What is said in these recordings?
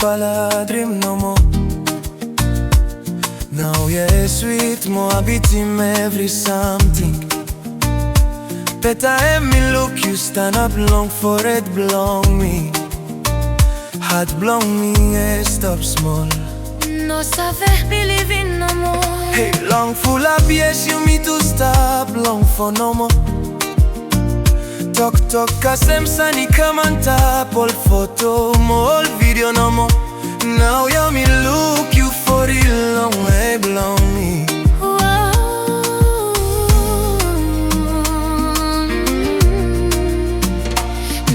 follow dream no more. Now yeah sweet, mo habit him every something. Better let me look you stand up long for it belong me. Heart belong me, yeah, stop small. No savais believe in no more. Hey, long full of yes, you me to stop long for no more. Talk, kasem sani come on top. All photo, all video no more. Now you me look you for real long way belong me.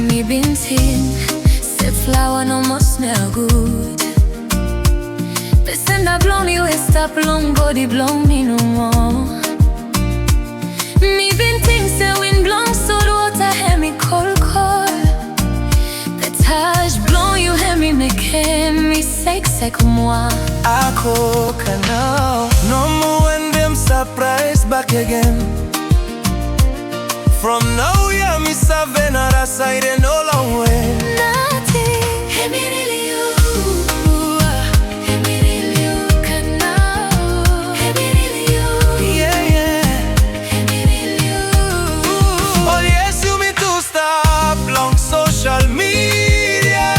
Me been seen, say flower no more smell good. They send a blow me, we stop long body blow me no more. Me been think say wind blow so water Hemi cold. The touch blow you Hemi make Hemi sec comme moi. I cook now, no more when them surprise back again. From now yeah me saving other side and no long way. Nothing, Hemi really you. Hemi really you can know. Hemi really you. Yeah. Hemi really you. Oh yes, you me to stop long social media.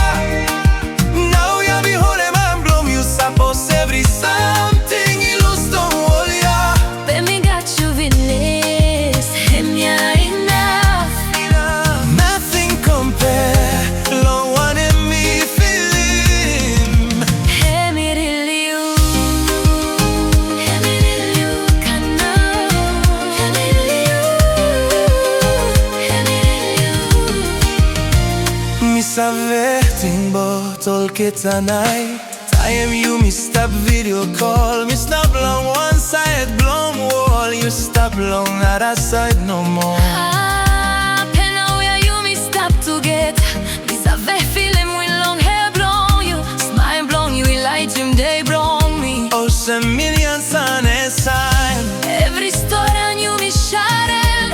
Now you be holding man bloom, you suppose every something you lose don't worry ya. Baby got you villains, Hemi enough. Nothing compare, long one in me feeling. Hemi really you. Hemi really you can know. Hemi really you. Hemi really you. Me saving but all tonight. Time you me stop video call. Me stop long one side blown wall. You stop long other side no more. Now where you me stop to get. Me savais feeling with long hair blown you. Smile blown you, light him day blown me. Oh, some million sun and sign. Every story on you me shining.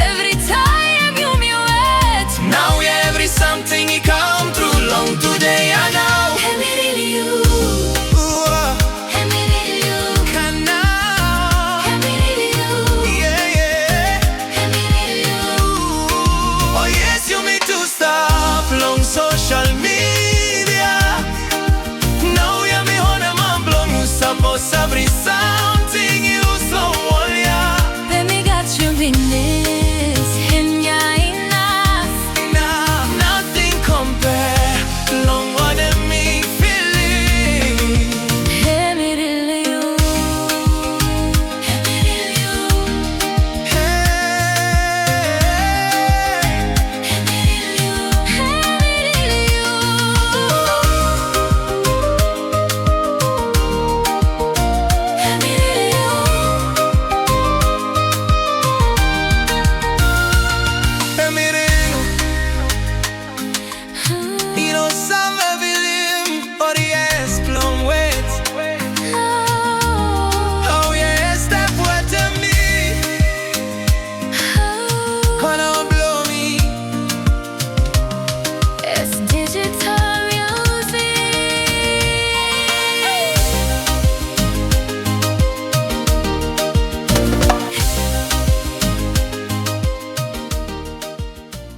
Every time you me wet. Now yeah, every something he come through long today I know. Hemi really you. Hemi really you. Can now. Hemi really you. Yeah. Hemi really you. Oh yes, you me to stop long social media. Now yeah me on a man blow you suppose every side.